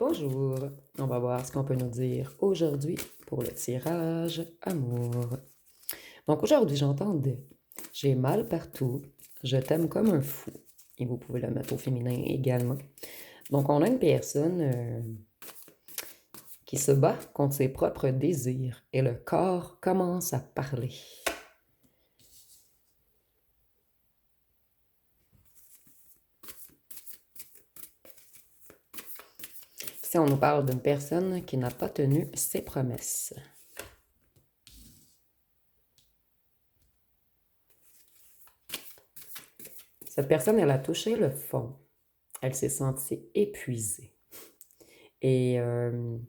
Bonjour, on va voir ce qu'on peut nous dire aujourd'hui pour le tirage amour. Donc aujourd'hui, j'entendais j'ai mal partout, je t'aime comme un fou. Et vous pouvez le mettre au féminin également. Donc on a une personne qui se bat contre ses propres désirs et le corps commence à parler. Ici, on nous parle d'une personne qui n'a pas tenu ses promesses. Cette personne, elle a touché le fond. Elle s'est sentie épuisée. Et elle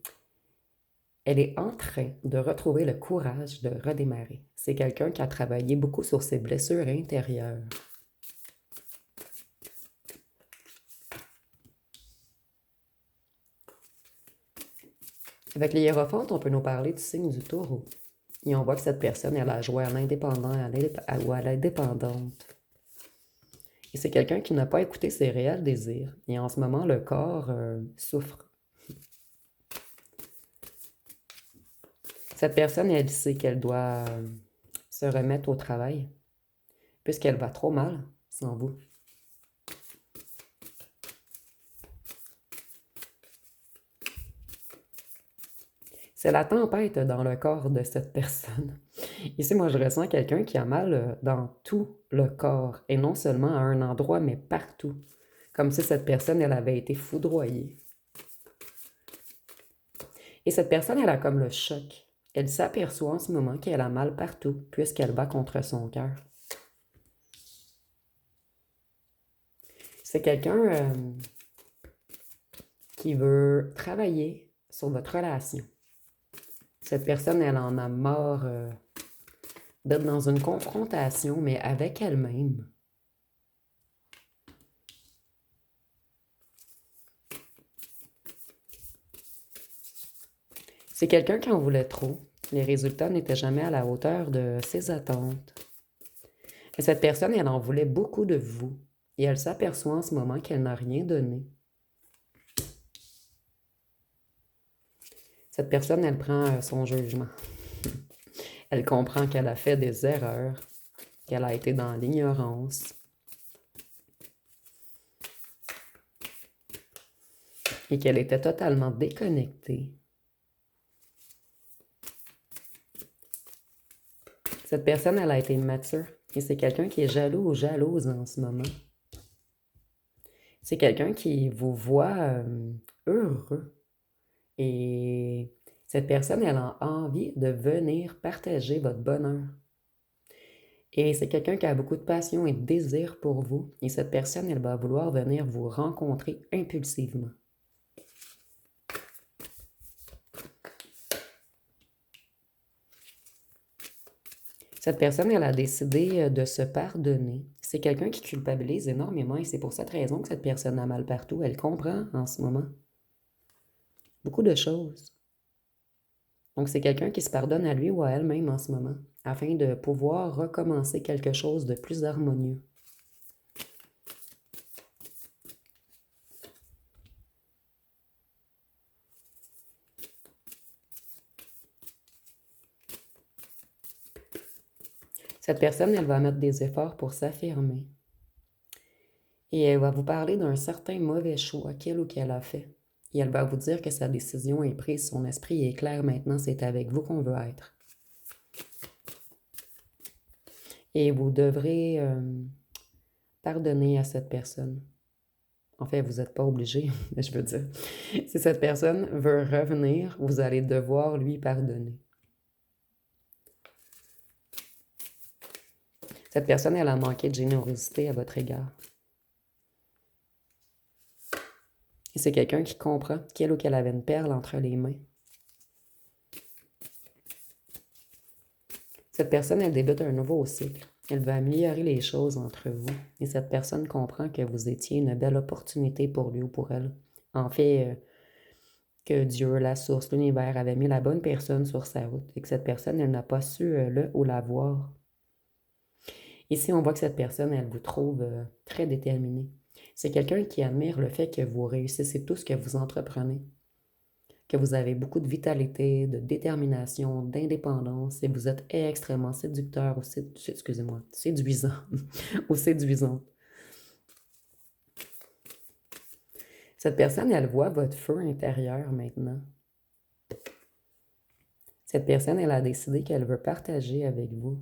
est en train de retrouver le courage de redémarrer. C'est quelqu'un qui a travaillé beaucoup sur ses blessures intérieures. Avec les hiérophants, on peut nous parler du signe du taureau. Et on voit que cette personne, elle a joué à l'indépendant ou à l'indépendante. Et c'est quelqu'un qui n'a pas écouté ses réels désirs. Et en ce moment, le corps souffre. Cette personne, elle sait qu'elle doit se remettre au travail, puisqu'elle va trop mal sans vous. C'est la tempête dans le corps de cette personne. Ici, moi, je ressens quelqu'un qui a mal dans tout le corps, et non seulement à un endroit, mais partout. Comme si cette personne, elle avait été foudroyée. Et cette personne, elle a comme le choc. Elle s'aperçoit en ce moment qu'elle a mal partout, puisqu'elle bat contre son cœur. C'est quelqu'un qui veut travailler sur votre relation. Cette personne, elle en a marre d'être dans une confrontation, mais avec elle-même. C'est quelqu'un qui en voulait trop. Les résultats n'étaient jamais à la hauteur de ses attentes. Et cette personne, elle en voulait beaucoup de vous. Et elle s'aperçoit en ce moment qu'elle n'a rien donné. Cette personne, elle prend son jugement. Elle comprend qu'elle a fait des erreurs, qu'elle a été dans l'ignorance. Et qu'elle était totalement déconnectée. Cette personne, elle a été immature. Et c'est quelqu'un qui est jaloux ou jalouse en ce moment. C'est quelqu'un qui vous voit heureux. Et cette personne, elle a envie de venir partager votre bonheur. Et c'est quelqu'un qui a beaucoup de passion et de désir pour vous. Et cette personne, elle va vouloir venir vous rencontrer impulsivement. Cette personne, elle a décidé de se pardonner. C'est quelqu'un qui culpabilise énormément et c'est pour cette raison que cette personne a mal partout. Elle comprend en ce moment beaucoup de choses. Donc, c'est quelqu'un qui se pardonne à lui ou à elle-même en ce moment, afin de pouvoir recommencer quelque chose de plus harmonieux. Cette personne, elle va mettre des efforts pour s'affirmer. Et elle va vous parler d'un certain mauvais choix qu'elle ou qu'elle a fait. Et elle va vous dire que sa décision est prise, son esprit est clair maintenant, c'est avec vous qu'on veut être. Et vous devrez pardonner à cette personne. En fait, vous n'êtes pas obligé, mais je veux dire, si cette personne veut revenir, vous allez devoir lui pardonner. Cette personne, elle a manqué de générosité à votre égard. Et c'est quelqu'un qui comprend qu'elle ou qu'elle avait une perle entre les mains. Cette personne, elle débute un nouveau cycle. Elle veut améliorer les choses entre vous. Et cette personne comprend que vous étiez une belle opportunité pour lui ou pour elle. En fait, que Dieu, la source, l'univers avait mis la bonne personne sur sa route et que cette personne, elle n'a pas su le ou la voir. Ici, on voit que cette personne, elle vous trouve très déterminée. C'est quelqu'un qui admire le fait que vous réussissez tout ce que vous entreprenez. que vous avez beaucoup de vitalité, de détermination, d'indépendance et vous êtes extrêmement séducteur ou excusez-moi, séduisant ou séduisante. Cette personne, elle voit votre feu intérieur maintenant. Cette personne, elle a décidé qu'elle veut partager avec vous.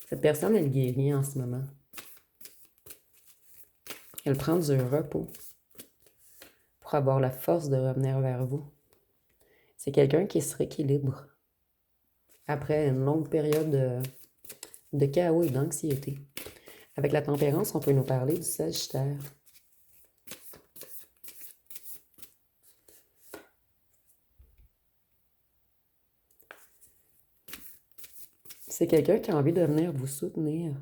Cette personne, elle guérit en ce moment. Elle prend du repos pour avoir la force de revenir vers vous. C'est quelqu'un qui se rééquilibre après une longue période de chaos et d'anxiété. Avec la tempérance, on peut nous parler du Sagittaire. C'est quelqu'un qui a envie de venir vous soutenir,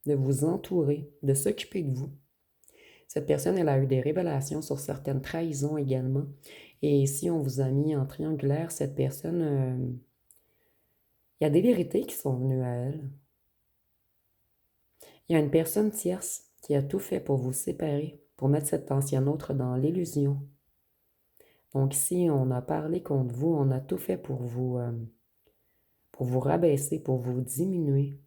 de vous entourer, de s'occuper de vous. Cette personne, elle a eu des révélations sur certaines trahisons également. Et si on vous a mis en triangulaire, cette personne, il y a des vérités qui sont venues à elle. Il y a une personne tierce qui a tout fait pour vous séparer, pour mettre cette ancienne autre dans l'illusion. Donc si on a parlé contre vous, on a tout fait pour vous rabaisser, pour vous diminuer.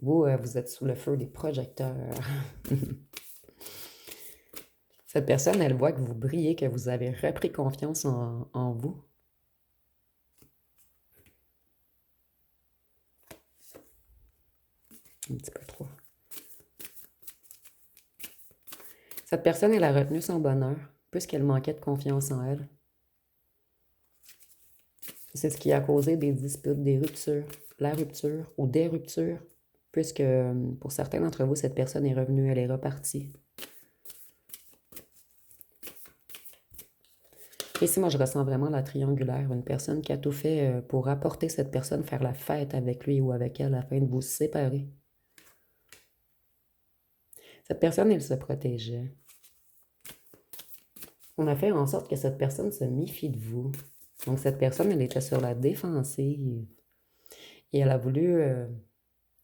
Vous, vous êtes sous le feu des projecteurs. Cette personne, elle voit que vous brillez, que vous avez repris confiance en vous. Un petit peu trop. Cette personne, elle a retenu son bonheur, puisqu'elle manquait de confiance en elle. C'est ce qui a causé des disputes, des ruptures, la rupture ou des ruptures, puisque pour certains d'entre vous, cette personne est revenue, elle est repartie. Ici, moi, je ressens vraiment la triangulaire, une personne qui a tout fait pour apporter cette personne, faire la fête avec lui ou avec elle afin de vous séparer. Cette personne, elle se protégeait. On a fait en sorte que cette personne se méfie de vous. Donc, cette personne, elle était sur la défensive. Et elle a voulu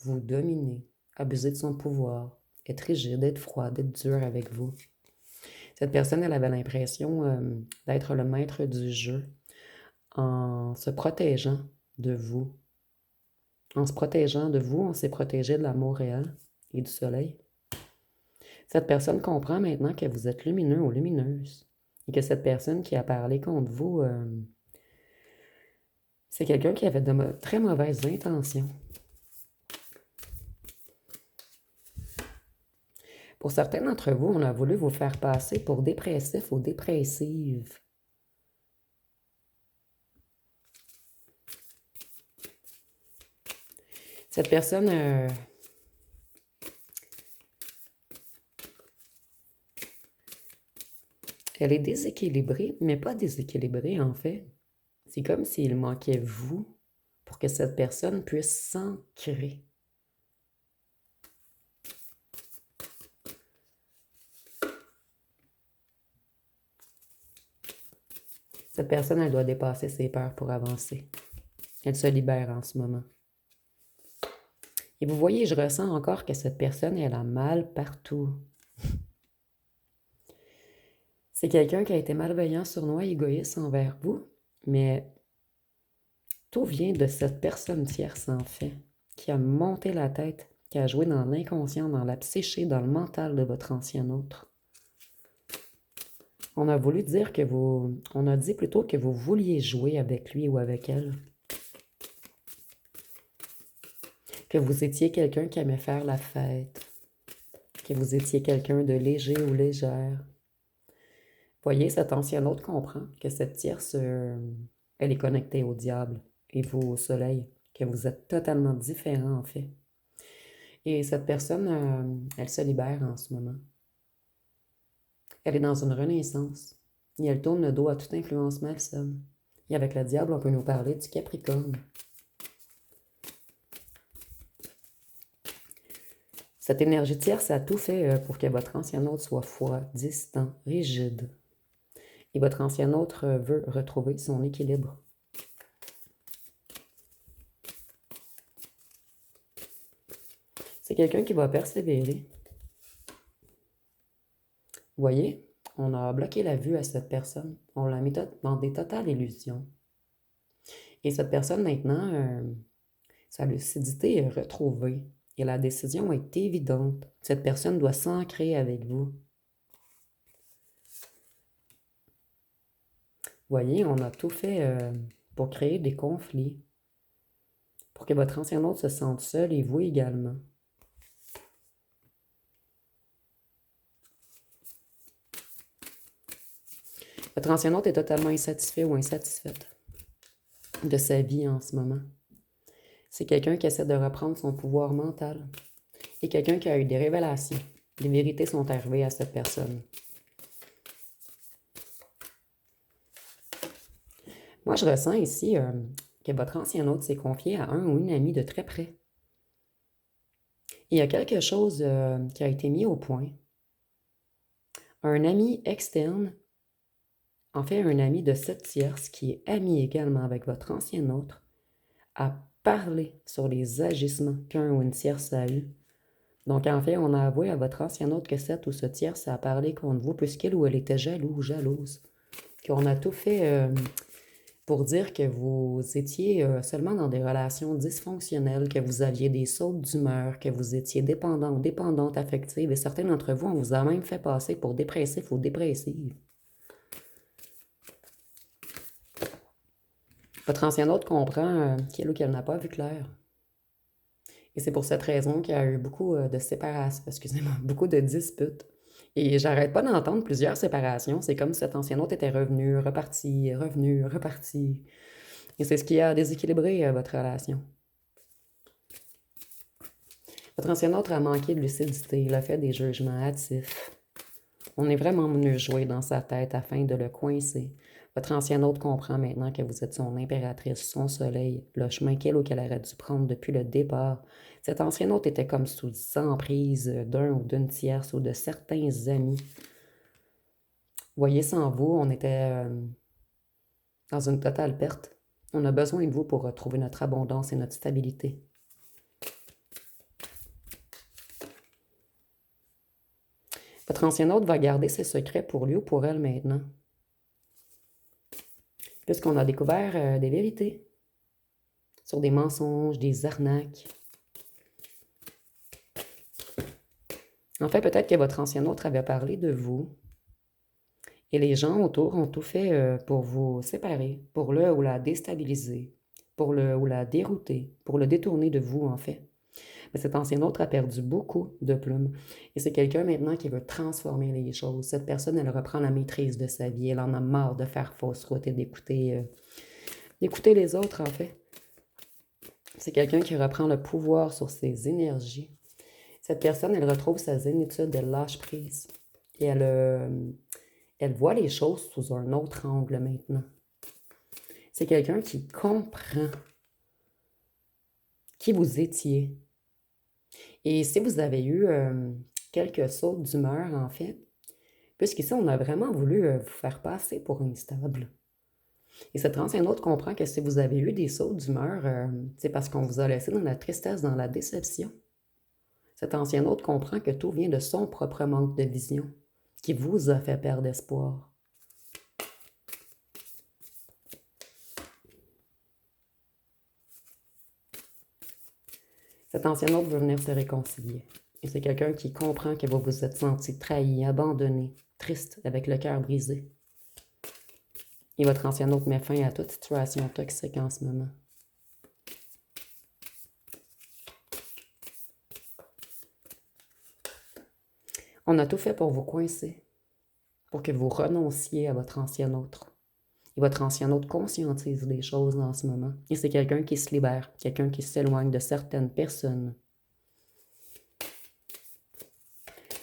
vous dominer, abuser de son pouvoir, être rigide, être froide, être dure avec vous. Cette personne, elle avait l'impression d'être le maître du jeu en se protégeant de vous. En se protégeant de vous, on s'est protégé de l'amour réel et du soleil. Cette personne comprend maintenant que vous êtes lumineux ou lumineuse et que cette personne qui a parlé contre vous, c'est quelqu'un qui avait de très mauvaises intentions. Pour certains d'entre vous, on a voulu vous faire passer pour dépressif ou dépressive. Cette personne, elle est déséquilibrée, mais pas déséquilibrée en fait. C'est comme s'il manquait vous pour que cette personne puisse s'ancrer. Cette personne, elle doit dépasser ses peurs pour avancer. Elle se libère en ce moment. Et vous voyez, je ressens encore que cette personne, elle a mal partout. C'est quelqu'un qui a été malveillant, sournois, égoïste envers vous, mais tout vient de cette personne tierce, en fait, qui a monté la tête, qui a joué dans l'inconscient, dans la psyché, dans le mental de votre ancien autre. On a voulu dire que vous... On a dit plutôt que vous vouliez jouer avec lui ou avec elle. Que vous étiez quelqu'un qui aimait faire la fête. Que vous étiez quelqu'un de léger ou légère. Voyez, cet ancien autre comprend que cette tierce, elle est connectée au diable et vous au soleil. Que vous êtes totalement différents, en fait. Et cette personne, elle se libère en ce moment. Elle est dans une renaissance. Et elle tourne le dos à toute influence malsaine. Et avec le diable, on peut nous parler du Capricorne. Cette énergie tierce a tout fait pour que votre ancien autre soit froid, distant, rigide. Et votre ancien autre veut retrouver son équilibre. C'est quelqu'un qui va persévérer. Vous voyez, on a bloqué la vue à cette personne. On l'a mis dans des totales illusions. Et cette personne, maintenant, sa lucidité est retrouvée. Et la décision est évidente. Cette personne doit s'ancrer avec vous. Vous voyez, on a tout fait pour créer des conflits. Pour que votre ancien autre se sente seul et vous également. Votre ancien autre est totalement insatisfait ou insatisfaite de sa vie en ce moment. C'est quelqu'un qui essaie de reprendre son pouvoir mental et quelqu'un qui a eu des révélations. Les vérités sont arrivées à cette personne. Moi, je ressens ici que votre ancien autre s'est confié à un ou une amie de très près. Il y a quelque chose qui a été mis au point. Un ami externe, en fait un ami de cette tierce qui est ami également avec votre ancien autre, a parlé sur les agissements qu'un ou une tierce a eu. Donc, en fait, on a avoué à votre ancien autre que cette ou ce tierce a parlé contre vous puisqu'elle ou elle était jaloux ou jalouse. Qu'on a tout fait pour dire que vous étiez seulement dans des relations dysfonctionnelles, que vous aviez des sautes d'humeur, que vous étiez dépendant ou dépendante affective, et certains d'entre vous, on vous a même fait passer pour dépressif ou dépressive. Votre ancien autre comprend qu'il ou qu'elle n'a pas vu clair. Et c'est pour cette raison qu'il y a eu beaucoup de séparations, excusez-moi, beaucoup de disputes. Et j'arrête pas d'entendre plusieurs séparations. C'est comme si cet ancien autre était revenu, reparti. Et c'est ce qui a déséquilibré votre relation. Votre ancien autre a manqué de lucidité. Il a fait des jugements hâtifs. On est vraiment venu jouer dans sa tête afin de le coincer. Votre ancien autre comprend maintenant que vous êtes son impératrice, son soleil, le chemin qu'elle ou qu'elle aurait dû prendre depuis le départ. Cet ancien autre était comme sous emprise d'un ou d'une tierce ou de certains amis. Voyez, sans vous, on était dans une totale perte. On a besoin de vous pour retrouver notre abondance et notre stabilité. Votre ancien autre va garder ses secrets pour lui ou pour elle maintenant. Puisqu'on a découvert des vérités sur des mensonges, des arnaques. En fait, peut-être que votre ancien autre avait parlé de vous. Et les gens autour ont tout fait pour vous séparer, pour le ou la déstabiliser, pour le ou la dérouter, pour le détourner de vous, en fait. Mais cet ancien autre a perdu beaucoup de plumes. Et c'est quelqu'un maintenant qui veut transformer les choses. Cette personne, elle reprend la maîtrise de sa vie. Elle en a marre de faire fausse route et d'écouter les autres, en fait. C'est quelqu'un qui reprend le pouvoir sur ses énergies. Cette personne, elle retrouve sa zénitude, elle lâche prise. Et elle voit les choses sous un autre angle maintenant. C'est quelqu'un qui comprend qui vous étiez. Et si vous avez eu quelques sautes d'humeur, en fait, puisqu'ici, on a vraiment voulu vous faire passer pour instable. Et cet ancien autre comprend que si vous avez eu des sautes d'humeur, c'est parce qu'on vous a laissé dans la tristesse, dans la déception. Cet ancien autre comprend que tout vient de son propre manque de vision, qui vous a fait perdre espoir. Cet ancien autre veut venir se réconcilier. Et c'est quelqu'un qui comprend que vous vous êtes senti trahi, abandonné, triste, avec le cœur brisé. Et votre ancien autre met fin à toute situation toxique en ce moment. On a tout fait pour vous coincer, pour que vous renonciez à votre ancien autre. Et votre ancien autre conscientise les choses en ce moment. Et c'est quelqu'un qui se libère, quelqu'un qui s'éloigne de certaines personnes.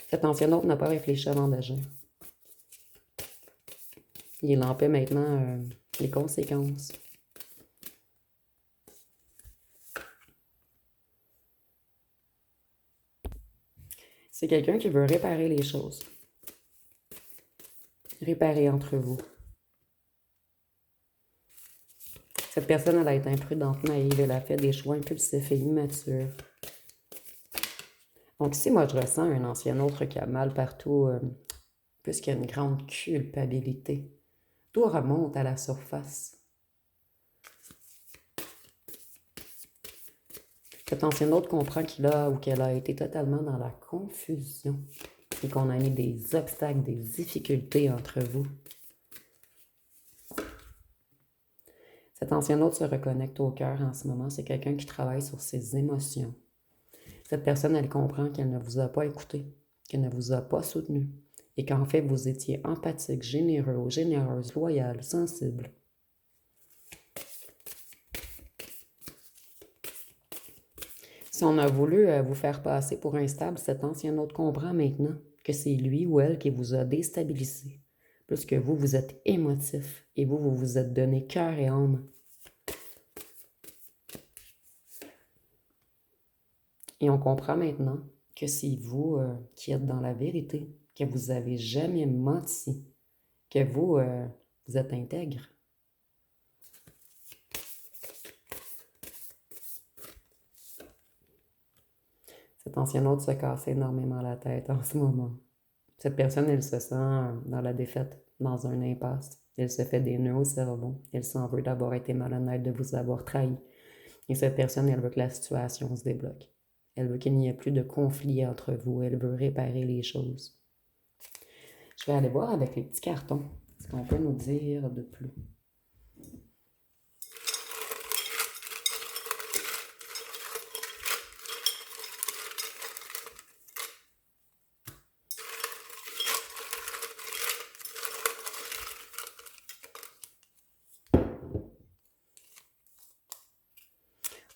Cet ancien autre n'a pas réfléchi avant d'agir. Il en paie maintenant les conséquences. C'est quelqu'un qui veut réparer les choses. Réparer entre vous. Cette personne, elle a été imprudente, naïve, elle a fait des choix impulsifs et immatures. Donc ici, moi, je ressens un ancien autre qui a mal partout, puisqu'il y a une grande culpabilité. Tout remonte à la surface. Cet ancien autre comprend qu'il a ou qu'elle a été totalement dans la confusion et qu'on a mis des obstacles, des difficultés entre vous. Cet ancien autre se reconnecte au cœur en ce moment. C'est quelqu'un qui travaille sur ses émotions. Cette personne, elle comprend qu'elle ne vous a pas écouté, qu'elle ne vous a pas soutenu et qu'en fait, vous étiez empathique, généreux, généreuse, loyal, sensible. Si on a voulu vous faire passer pour instable, cet ancien autre comprend maintenant que c'est lui ou elle qui vous a déstabilisé, plus que vous, vous êtes émotif et vous vous êtes donné cœur et âme. Et on comprend maintenant que c'est vous qui êtes dans la vérité, que vous n'avez jamais menti, que vous êtes intègre. Cet ancien autre se casse énormément la tête en ce moment. Cette personne, elle se sent dans la défaite, dans un impasse. Elle se fait des nœuds au cerveau. Elle s'en veut d'avoir été malhonnête, de vous avoir trahi. Et cette personne, elle veut que la situation se débloque. Elle veut qu'il n'y ait plus de conflit entre vous. Elle veut réparer les choses. Je vais aller voir avec les petits cartons ce qu'on peut nous dire de plus.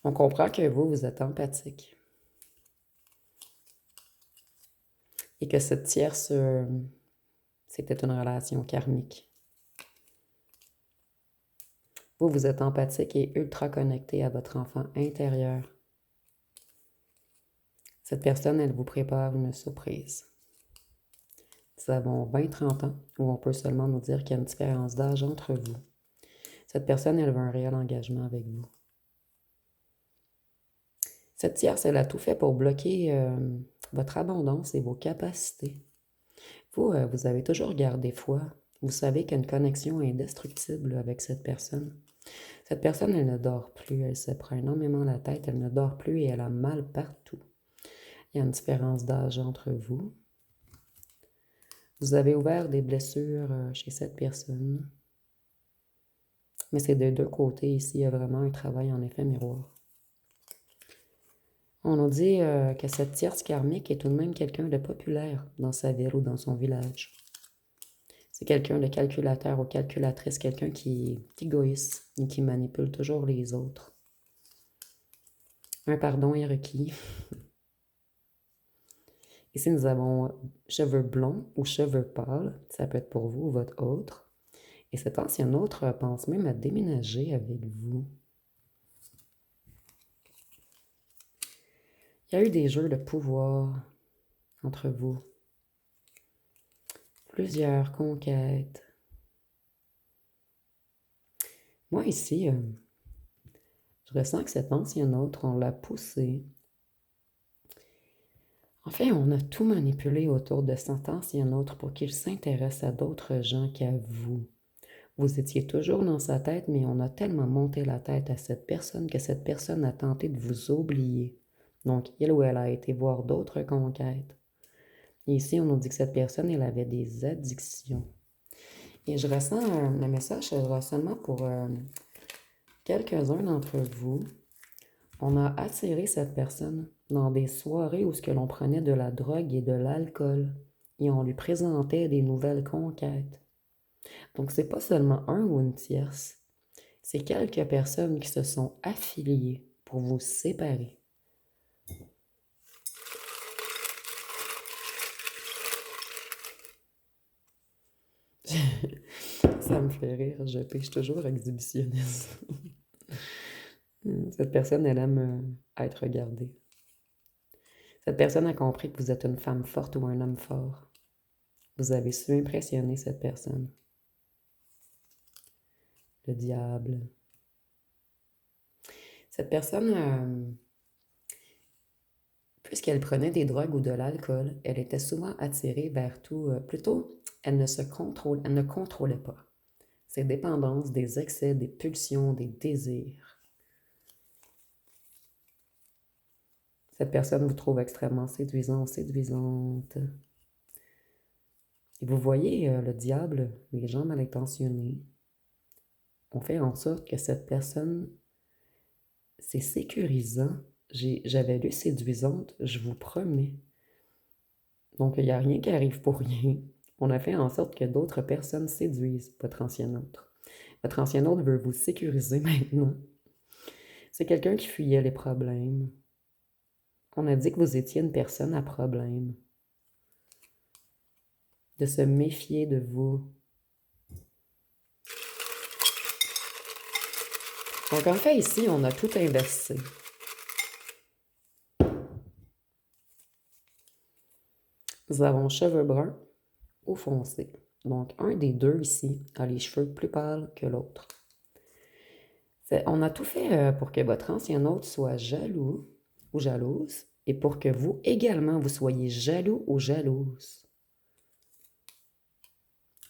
On comprend que vous êtes empathique. Et que cette tierce, c'était une relation karmique. Vous êtes empathique et ultra connecté à votre enfant intérieur. Cette personne, elle vous prépare une surprise. Nous avons 20-30 ans, où on peut seulement nous dire qu'il y a une différence d'âge entre vous. Cette personne, elle veut un réel engagement avec vous. Cette tierce, elle a tout fait pour bloquer votre abondance et vos capacités. Vous avez toujours gardé foi. Vous savez qu'il y a une connexion indestructible avec cette personne. Cette personne, elle ne dort plus. Elle se prend énormément la tête. Elle ne dort plus et elle a mal partout. Il y a une différence d'âge entre vous. Vous avez ouvert des blessures chez cette personne. Mais c'est des deux côtés ici. Il y a vraiment un travail en effet miroir. On nous dit que cette tierce karmique est tout de même quelqu'un de populaire dans sa ville ou dans son village. C'est quelqu'un de calculateur ou calculatrice, quelqu'un qui est égoïste et qui manipule toujours les autres. Un pardon est requis. Ici, nous avons cheveux blonds ou cheveux pâles. Ça peut être pour vous ou votre autre. Et cet ancien autre pense même à déménager avec vous. Il y a eu des jeux de pouvoir entre vous. Plusieurs conquêtes. Moi, ici, je ressens que cet ancien autre, on l'a poussé. En fait, on a tout manipulé autour de cet ancien autre pour qu'il s'intéresse à d'autres gens qu'à vous. Vous étiez toujours dans sa tête, mais on a tellement monté la tête à cette personne que cette personne a tenté de vous oublier. Donc, il ou elle a été voir d'autres conquêtes. Et ici, on nous dit que cette personne, elle avait des addictions. Et je ressens le message sera seulement pour quelques-uns d'entre vous. On a attiré cette personne dans des soirées où ce que l'on prenait de la drogue et de l'alcool. Et on lui présentait des nouvelles conquêtes. Donc, c'est pas seulement un ou une tierce. C'est quelques personnes qui se sont affiliées pour vous séparer. Ça me fait rire, je pêche toujours exhibitionniste. Cette personne, elle aime être regardée. Cette personne a compris que vous êtes une femme forte ou un homme fort. Vous avez su impressionner cette personne. Le diable. Cette personne, puisqu'elle prenait des drogues ou de l'alcool, elle était souvent attirée vers tout, plutôt, elle ne contrôlait pas ses dépendances, des excès, des pulsions, des désirs. Cette personne vous trouve extrêmement séduisant, séduisante. Et vous voyez, le diable, les gens mal intentionnés, ont fait en sorte que cette personne, c'est sécurisant. J'avais lu séduisante, je vous promets. Donc, il n'y a rien qui arrive pour rien. On a fait en sorte que d'autres personnes séduisent votre ancien autre. Votre ancien autre veut vous sécuriser maintenant. C'est quelqu'un qui fuyait les problèmes. On a dit que vous étiez une personne à problème. De se méfier de vous. Donc, en fait, ici, on a tout inversé. Nous avons cheveux bruns ou foncés. Donc, un des deux ici a les cheveux plus pâles que l'autre. On a tout fait pour que votre ancien hôte soit jaloux ou jalouse et pour que vous également, vous soyez jaloux ou jalouse.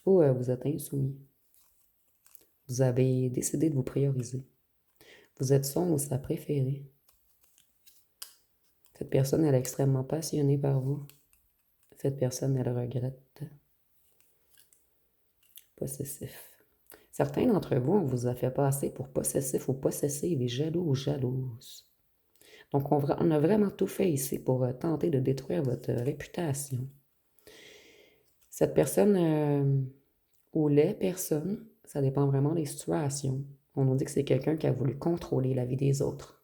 Ou vous êtes insoumis. Vous avez décidé de vous prioriser. Vous êtes son ou sa préférée. Cette personne, elle est extrêmement passionnée par vous. Cette personne, elle regrette. Possessif. Certains d'entre vous, on vous a fait passer pour possessif ou possessive et jaloux ou jalouse. Donc, on a vraiment tout fait ici pour tenter de détruire votre réputation. Cette personne ou les personnes, ça dépend vraiment des situations. On nous dit que c'est quelqu'un qui a voulu contrôler la vie des autres.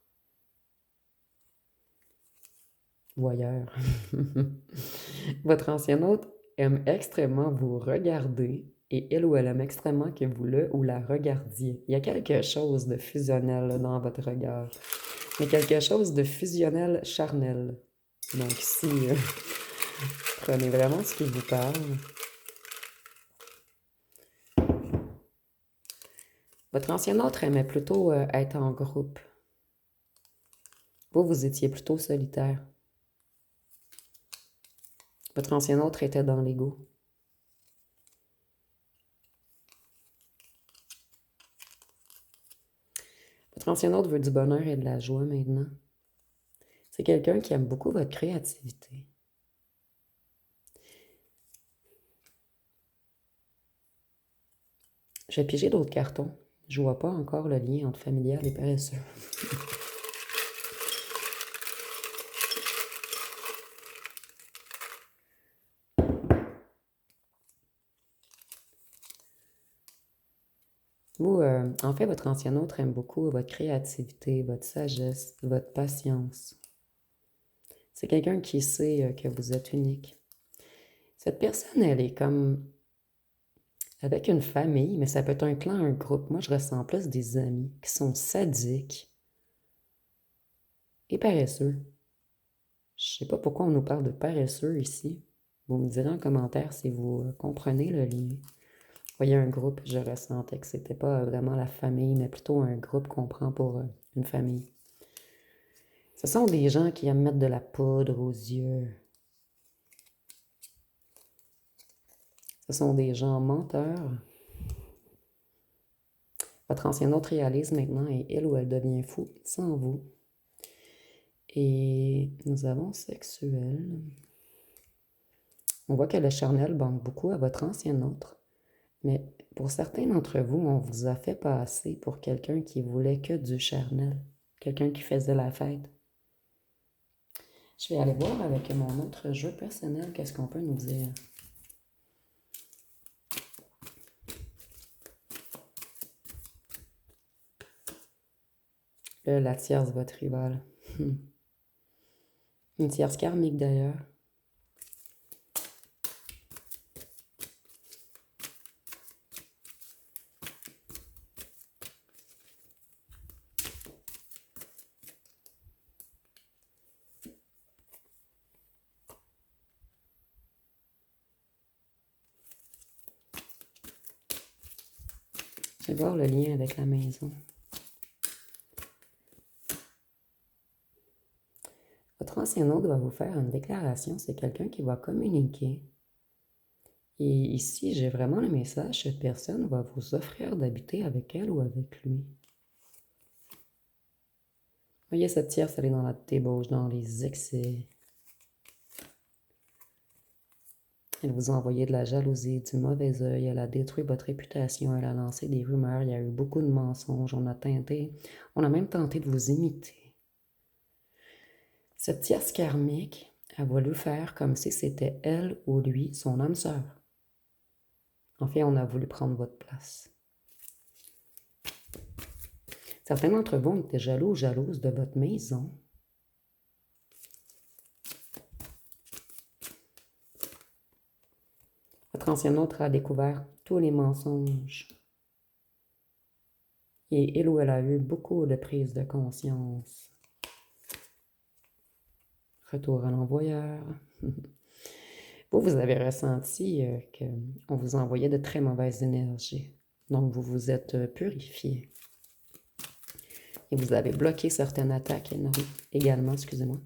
Voyeur. Votre ancien hôte aime extrêmement vous regarder et il ou elle aime extrêmement que vous le ou la regardiez. Il y a quelque chose de fusionnel dans votre regard. Mais quelque chose de fusionnel charnel. Donc ici, prenez vraiment ce qui vous parle. Votre ancien autre aimait plutôt être en groupe. Vous étiez plutôt solitaire. Votre ancien autre était dans l'ego. Votre ancien autre veut du bonheur et de la joie maintenant. C'est quelqu'un qui aime beaucoup votre créativité. Je vais piger d'autres cartons. Je vois pas encore le lien entre familial et paresseux. Vous, en fait, votre ancien autre aime beaucoup votre créativité, votre sagesse, votre patience. C'est quelqu'un qui sait que vous êtes unique. Cette personne, elle est comme avec une famille, mais ça peut être un clan, un groupe. Moi, je ressens plus des amis qui sont sadiques et paresseux. Je sais pas pourquoi on nous parle de paresseux ici. Vous me direz en commentaire si vous comprenez le lien. Voyez, un groupe, je ressentais que c'était pas vraiment la famille, mais plutôt un groupe qu'on prend pour une famille. Ce sont des gens qui aiment mettre de la poudre aux yeux. Ce sont des gens menteurs. Votre ancien autre réalise maintenant et il ou elle devient fou sans vous. Et nous avons sexuel. On voit que le charnel banque beaucoup à votre ancien autre. Mais pour certains d'entre vous, on vous a fait passer pour quelqu'un qui voulait que du charnel. Quelqu'un qui faisait la fête. Je vais aller voir avec mon autre jeu personnel qu'est-ce qu'on peut nous dire. La tierce, votre rival. Une tierce karmique d'ailleurs. Je vais voir le lien avec la maison. Votre ancien hôte va vous faire une déclaration. C'est quelqu'un qui va communiquer. Et ici, j'ai vraiment le message, cette personne va vous offrir d'habiter avec elle ou avec lui. Voyez cette tierce aller dans la débauche, dans les excès. Elle vous a envoyé de la jalousie, du mauvais œil, elle a détruit votre réputation, elle a lancé des rumeurs, il y a eu beaucoup de mensonges, on a même tenté de vous imiter. Cette tierce karmique a voulu faire comme si c'était elle ou lui, son âme sœur. En fait, on a voulu prendre votre place. Certains d'entre vous ont été jaloux ou jalouses de votre maison. Votre ancien autre a découvert tous les mensonges. Et il ou elle a eu beaucoup de prise de conscience. Retour à l'envoyeur. Vous avez ressenti qu'on vous envoyait de très mauvaises énergies. Donc, vous vous êtes purifié. Et vous avez bloqué certaines attaques également, excusez-moi.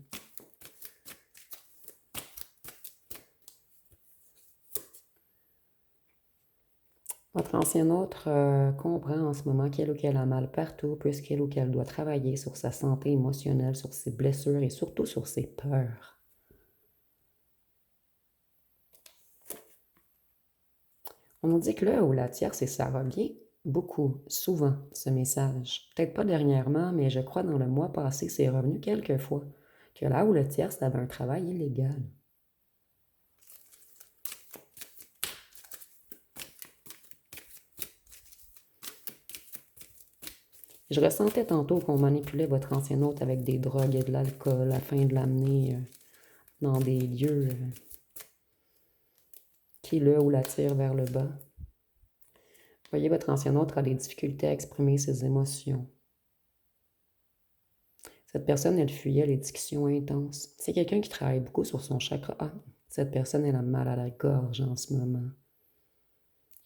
Votre ancien autre comprend en ce moment qu'elle ou qu'elle a mal partout, puisqu'elle ou qu'elle doit travailler sur sa santé émotionnelle, sur ses blessures et surtout sur ses peurs. On nous dit que là où la tierce, et ça revient beaucoup, souvent, ce message. Peut-être pas dernièrement, mais je crois dans le mois passé, c'est revenu quelques fois, que là où le tierce avait un travail illégal. Je ressentais tantôt qu'on manipulait votre ancien hôte avec des drogues et de l'alcool afin de l'amener dans des lieux qui le ou l'attirent vers le bas. Voyez, votre ancien hôte a des difficultés à exprimer ses émotions. Cette personne, elle fuyait les discussions intenses. C'est quelqu'un qui travaille beaucoup sur son chakra. Ah, cette personne, elle a mal à la gorge en ce moment.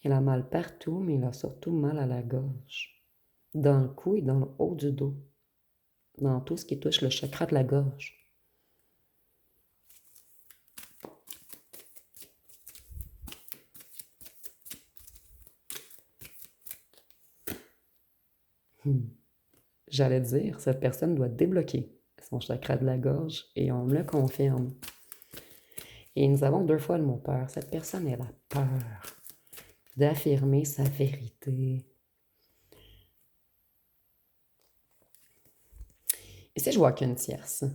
Elle a mal partout, mais elle a surtout mal à la gorge. Dans le cou et dans le haut du dos. Dans tout ce qui touche le chakra de la gorge. J'allais dire, cette personne doit débloquer son chakra de la gorge et on me le confirme. Et nous avons 2 fois le mot peur. Cette personne, elle a peur d'affirmer sa vérité. Ici, je vois qu'une tierce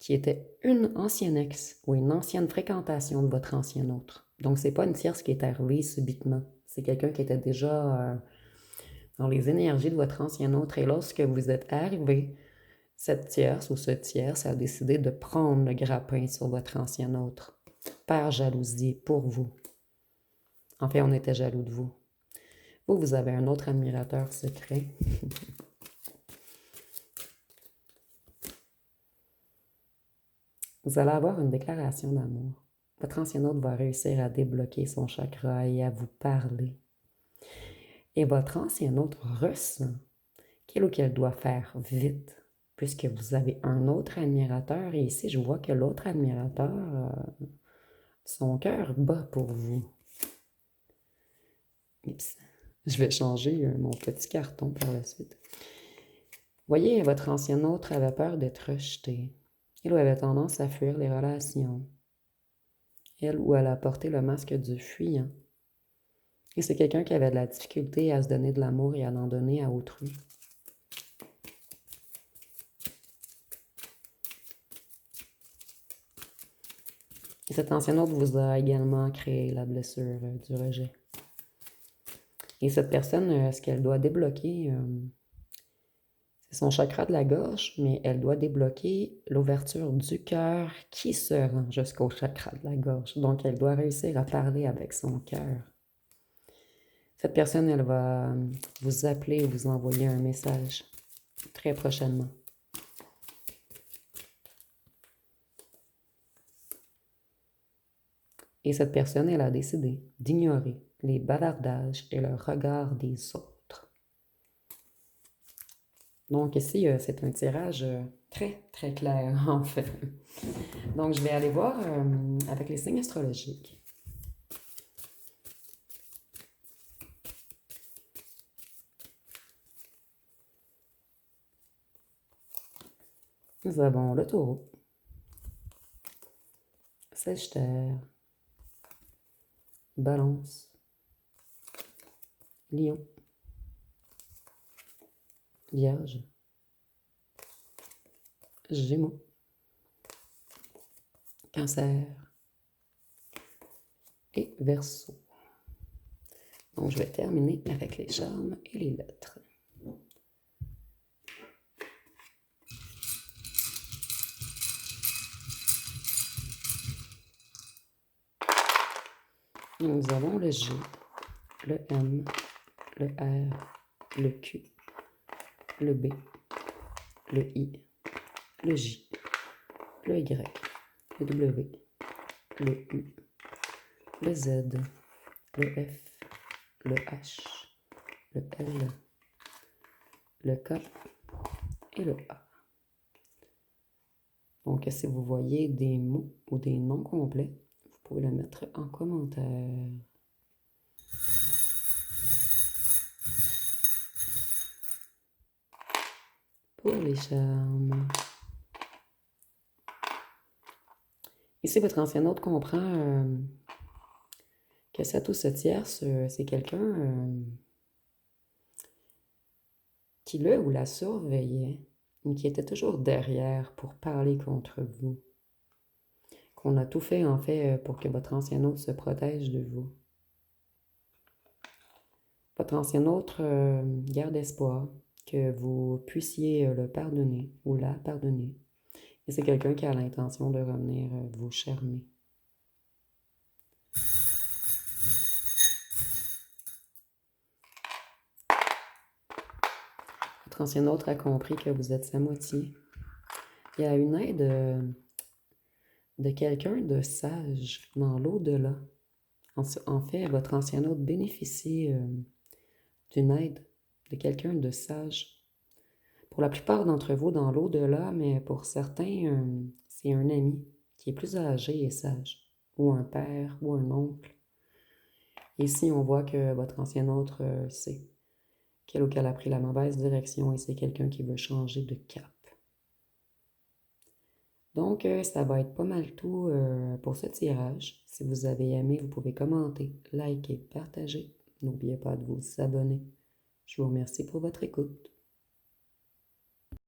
qui était une ancienne ex ou une ancienne fréquentation de votre ancien autre. Donc, c'est pas une tierce qui est arrivée subitement. C'est quelqu'un qui était déjà dans les énergies de votre ancien autre. Et lorsque vous êtes arrivé, cette tierce ou ce tierce a décidé de prendre le grappin sur votre ancien autre par jalousie pour vous. En fait, on était jaloux de vous. Vous avez un autre admirateur secret. Vous allez avoir une déclaration d'amour. Votre ancien autre va réussir à débloquer son chakra et à vous parler. Et votre ancien autre ressent qu'il ou qu'elle doit faire vite, puisque vous avez un autre admirateur. Et ici, je vois que l'autre admirateur, son cœur bat pour vous. Oups. Je vais changer mon petit carton par la suite. Voyez, votre ancien autre avait peur d'être rejeté. Il avait tendance à fuir les relations. Elle ou elle a porté le masque du fuyant. Et c'est quelqu'un qui avait de la difficulté à se donner de l'amour et à en donner à autrui. Et cet ancien autre vous a également créé la blessure du rejet. Et cette personne, ce qu'elle doit débloquer, c'est son chakra de la gorge, mais elle doit débloquer l'ouverture du cœur qui se rend jusqu'au chakra de la gorge. Donc, elle doit réussir à parler avec son cœur. Cette personne, elle va vous appeler ou vous envoyer un message très prochainement. Et cette personne, elle a décidé d'ignorer les bavardages et le regard des autres. Donc ici, c'est un tirage très, très clair, en fait. Donc, je vais aller voir avec les signes astrologiques. Nous avons le taureau, Sagittaire, Balance, Lion, Vierge, Gémeaux, Cancer et Verseau. Donc, je vais terminer avec les charmes et les lettres. Nous avons le G, le M, le R, le Q, le B, le I, le J, le Y, le W, le U, le Z, le F, le H, le L, le K et le A. Donc, si vous voyez des mots ou des noms complets, vous pouvez le mettre en commentaire. Pour les charmes. Ici, votre ancien hôte comprend que cette ou ce tierce, c'est quelqu'un qui le ou la surveillait, mais qui était toujours derrière pour parler contre vous. Qu'on a tout fait, en fait, pour que votre ancien hôte se protège de vous. Votre ancien hôte garde espoir que vous puissiez le pardonner ou la pardonner. Et c'est quelqu'un qui a l'intention de revenir vous charmer. Votre ancien hôte a compris que vous êtes sa moitié. Il y a une aide de quelqu'un de sage dans l'au-delà. En fait, votre ancien hôte bénéficie d'une aide de quelqu'un de sage. Pour la plupart d'entre vous, dans l'au-delà, mais pour certains, c'est un ami qui est plus âgé et sage, ou un père, ou un oncle. Ici, on voit que votre ancien hôte sait qu'elle ou qu'elle a pris la mauvaise direction et c'est quelqu'un qui veut changer de cap. Donc, ça va être pas mal tout pour ce tirage. Si vous avez aimé, vous pouvez commenter, liker, partager. N'oubliez pas de vous abonner. Je vous remercie pour votre écoute.